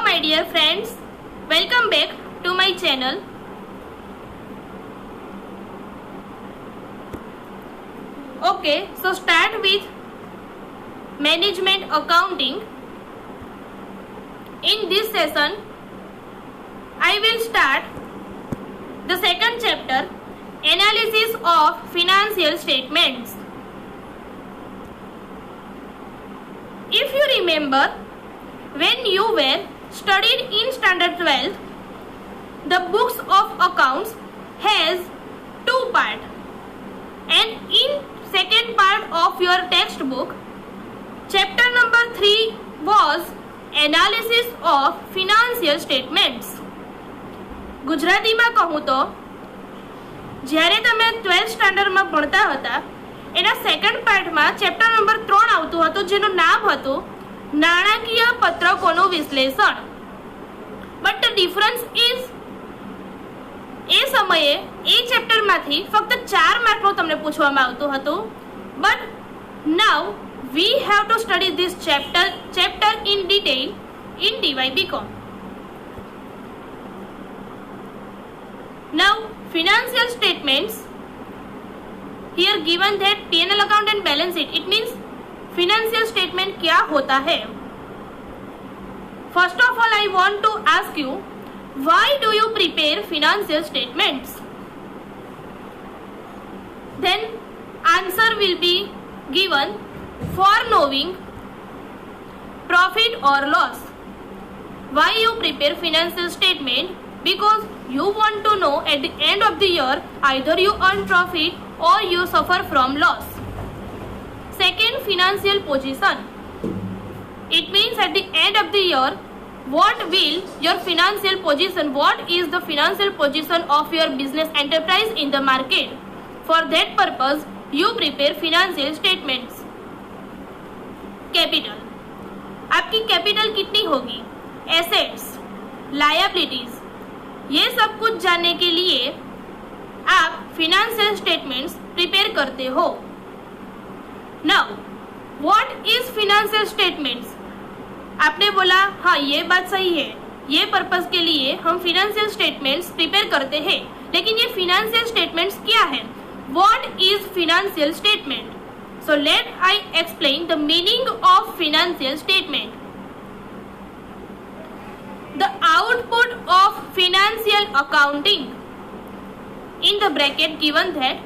my dear friends, welcome back to my channel. Okay, so start with management accounting. In this session, I will start the second chapter, analysis of financial statements. If you remember, when you were studied in standard 12, the books of accounts has two parts, and in second part of your textbook, chapter number 3 was analysis of financial statements. ગુજરાતીમાં કહું તો જ્યારે તમે 12th સ્ટાન્ડર્ડમાં ભણતા હતા એના second પાર્ટમાં chapter number 3 આવતું હતું જેનું નામ હતું નાણાકીય પત્રકોનું વિશ્લેષણ. બટ ધ ડિફરન્સ ઇઝ એ સમયે એ ચેપ્ટરમાંથી ફક્ત 4 માર્કનું તમને પૂછવામાં આવતું હતું. But now we have to study this chapter in detail in DY BCom. Now financial statements, here given that P&L account and balance sheet, it means financial statement क्या होता है. First of all, I want to ask you, why do you prepare financial statements? Then answer will be given for knowing profit or loss. Why you prepare financial statement? Because you want to know at the end of the year either you earn profit or you suffer from loss. Second, financial position. It means at the end of the year what will your financial position, what is the financial position of your business enterprise in the market. For that purpose you prepare financial statements. Capital, आपकी capital कितनी होगी, assets, liabilities, ये सब कुछ जानने के लिए आप फिनेंशियल स्टेटमेंट्स प्रिपेयर करते हो. Now what is financial statements? आपने बोला हाँ ये बात सही है, ये पर्पस के लिए हम फिनेंशियल स्टेटमेंट्स प्रिपेयर करते हैं, लेकिन ये फिनेंशियल स्टेटमेंट्स क्या है? What is financial statement? So let I explain the meaning of financial statement. The output of financial accounting, in the bracket given that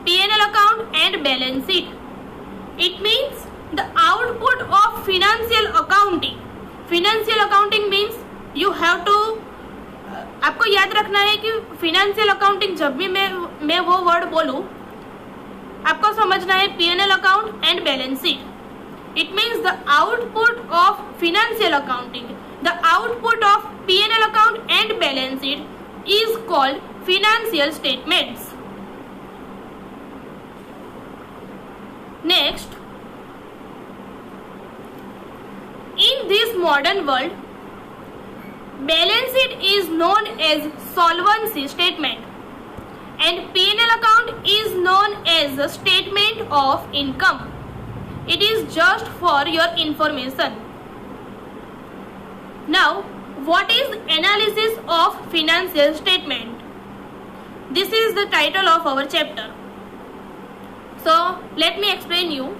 P&L account and balance sheet. It means the output of financial accounting. Financial accounting means you have to, आपको याद रखना है कि financial accounting जब भी मैं वो word बोलूँ आपको समझना है P&L account and balance sheet. It means the output of financial accounting. The output of P&L account and balance sheet is called financial statements. Next, in this modern world, balance sheet is known as solvency statement and P&L account is known as a statement of income. It is just for your information. Now, what is analysis of financial statement? This is the title of our chapter. So, let me explain you.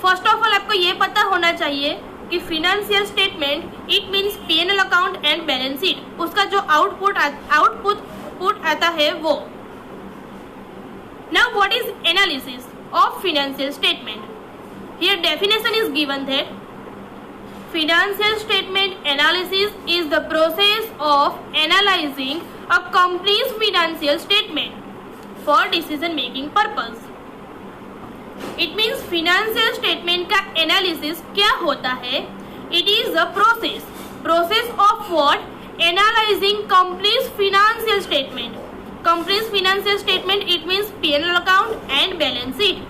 First of all, आपको ये पता होना चाहिए कि financial statement it means P&L account and balance sheet. उसका जो output आता है वो. Now, what is analysis of financial statement? Here definition is given that financial statement analysis is the process of analyzing a company's financial statement for decision making purpose. It means financial statement का analysis क्या होता है? It is a process of what? Analyzing company's financial statement. Company's financial statement it means P&L account and balance sheet.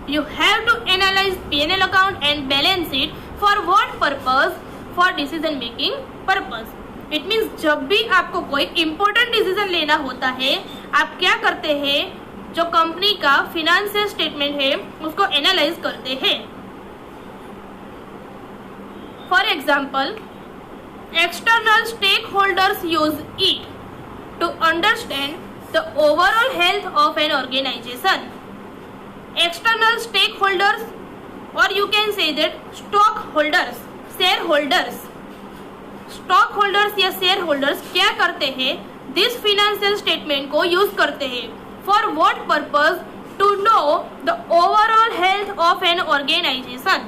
You have to analyze P&L account and balance sheet for what purpose? For decision making purpose. It means जब भी आपको कोई important decision लेना होता है आप क्या करते हैं, जो कंपनी का फिनेंशियल स्टेटमेंट है उसको एनालाइज करते हैं. For example external stakeholders use it to understand the overall health of an organization. External stakeholders, or you can say that stockholders, shareholders. Stockholders या शेयर होल्डर्स क्या करते हैं? दिस फिनेंशियल स्टेटमेंट को use करते हैं for what purpose? To know the overall health of an organisation.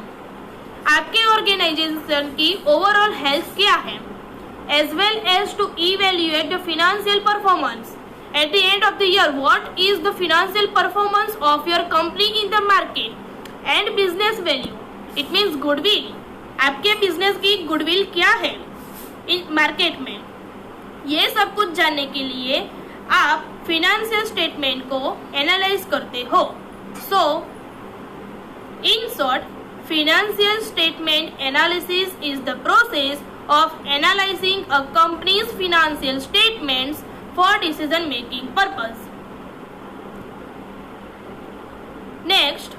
आपके organisation की overall health क्या है, as well as to evaluate the financial performance at the end of the year. What is the financial performance of your company in the market and business value. It means goodwill. आपके business की goodwill क्या है market में. ये सब कुछ जानने के लिए आप फिनेंशियल स्टेटमेंट को एनालाइज करते हो. So in short, financial statement analysis is the process of analysing a company's financial statements for decision making purpose. Next,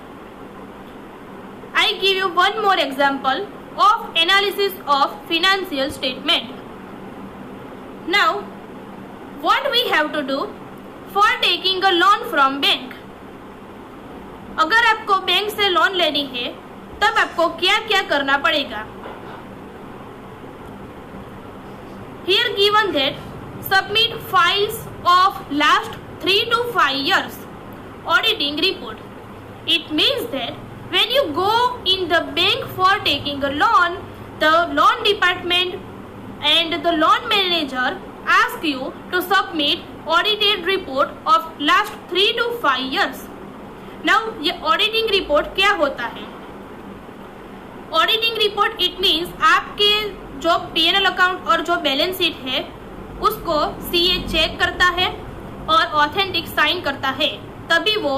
I give you one more example of analysis of financial statement. Now, what we have to do for taking a loan from bank? अगर आपको bank से loan लेनी है तब आपको क्या क्या करना पड़ेगा? Here given that submit files of last 3 to 5 years auditing report. It means that when you go in the bank for taking a loan, the loan department and the loan manager ask you to submit audited report of last 3 to 5 years. Now, ये auditing report क्या होता है? Auditing report it means आपके जो P&L account और जो balance sheet है उसको CA चेक करता है और ऑथेंटिक साइन करता है, तभी वो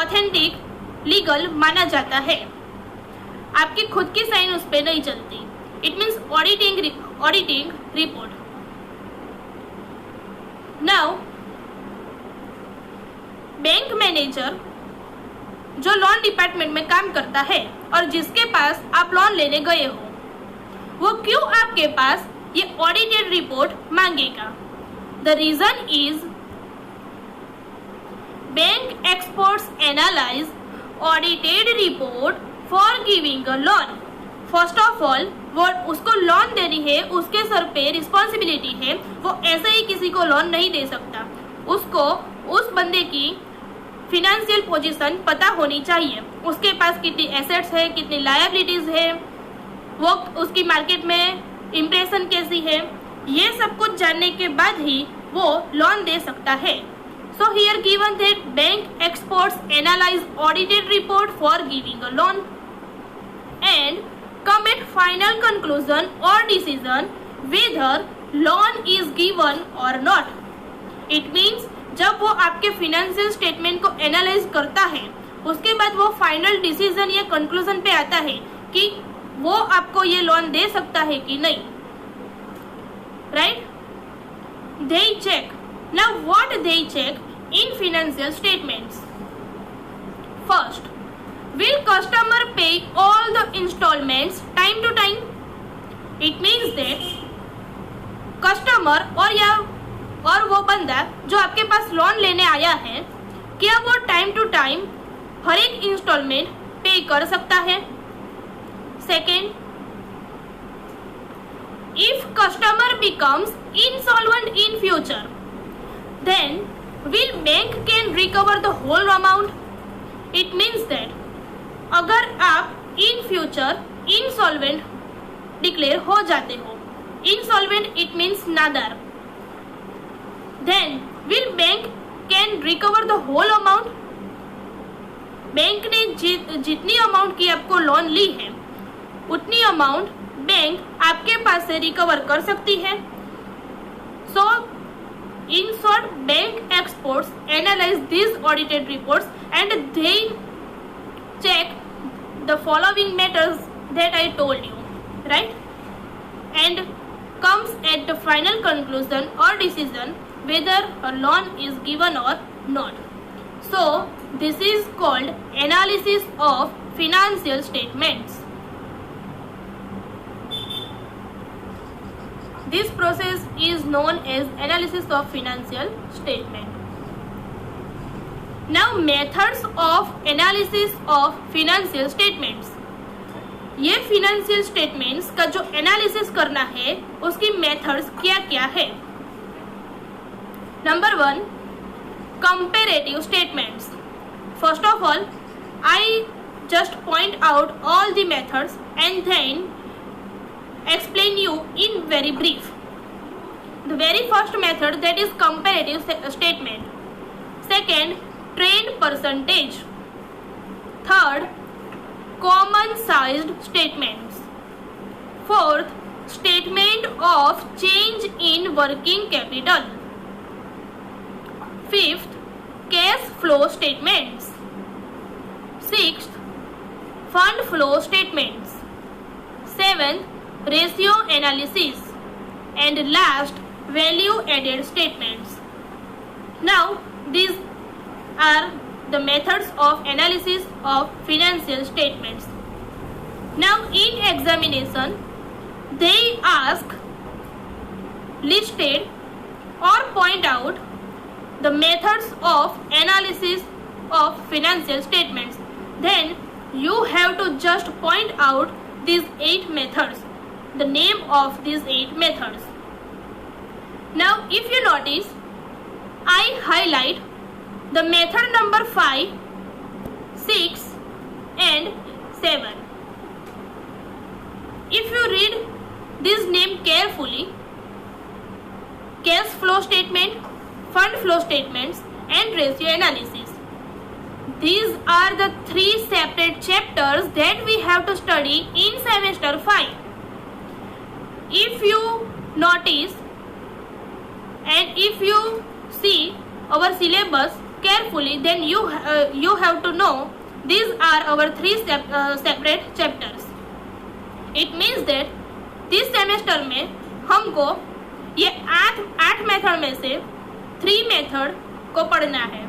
ऑथेंटिक लीगल माना जाता है. आपकी खुद की साइन उस पर नहीं चलती. It means auditing report. Now, bank manager जो लोन डिपार्टमेंट में काम करता है और जिसके पास आप लोन लेने गए हो, वो क्यों आपके पास ये ऑडिटेड रिपोर्ट मांगेगा? The reason is bank experts analyse audited report for giving a loan. First of all, वो उसको लोन देनी है, उसके सर पे रिस्पॉन्सिबिलिटी है. वो ऐसे ही किसी को लोन नहीं दे सकता. उसको उस बंदे की फिनेंशियल पोजीशन पता होनी चाहिए. उसके पास कितनी एसेट्स है, कितनी लायबिलिटीज है, वो उसकी मार्केट में इम्प्रेशन कैसी है, ये सब कुछ जानने के बाद ही वो लोन दे सकता है. So here given that bank experts analyze audited report for giving a loan and come at final conclusion or decision whether loan is given or not. It means जब वो आपके financial statement को analyze करता है, उसके बाद वो final decision या conclusion पे आता है कि वो आपको ये लोन दे सकता है कि नहीं. Right? They check. Now what they check in financial statements? First, will customer pay all the installments time to time? It means that customer और वो बंदा जो आपके पास लोन लेने आया है, क्या वो टाइम टू टाइम हर एक इंस्टॉलमेंट पे कर सकता है? Second, if customer becomes insolvent in future, then will bank can recover the whole amount? It means that अगर आप in future insolvent declare हो जाते हो, insolvent it means Nadar, then will bank can recover the whole amount? Bank ने जितनी amount की आपको loan ली है उतनी अमाउंट बैंक आपके पास से रिकवर कर सकती है. So in short, bank experts analyse this audited reports and they check the following matters that I told you, right? And comes at the final conclusion or decision whether a loan is given or not. So this is called analysis of financial statements. This process is known as analysis of financial statement. Now methods of analysis of financial statements. ये financial statements का जो analysis करना है उसकी methods क्या क्या है? Number 1, comparative statements. First of all, I just point out all the methods and then explain you in very brief. The very first method, that is comparative statement. Second, trend percentage. Third, common sized statements. Fourth, statement of change in working capital. Fifth, cash flow statements. Sixth, fund flow statements. Seventh, ratio analysis. And last, value added statements. Now these are the methods of analysis of financial statements. Now in examination they ask, listed or point out the methods of analysis of financial statements. Then you have to just point out these 8 methods, the name of these 8 methods. Now if you notice, I highlight the method number 5, 6 and 7. If you read this name carefully, cash flow statement, fund flow statements and ratio analysis, these are the 3 separate chapters that we have to study in semester 5. If you notice and if you see our syllabus carefully, then you have to know these are our 3 separate chapters. It means that this semester में हमको ये 8 method में से 3 method को पढ़ना है.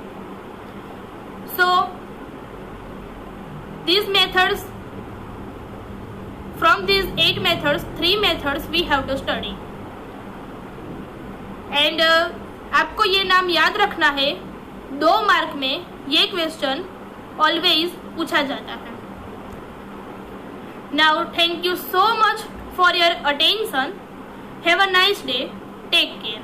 So these methods, from these 8 methods, 3 methods we have to study. And आपको ये नाम याद रखना है, 2 मार्क में ये क्वेश्चन ऑलवेज पूछा जाता है. Now thank you so much for your attention. Have a nice day. Take care.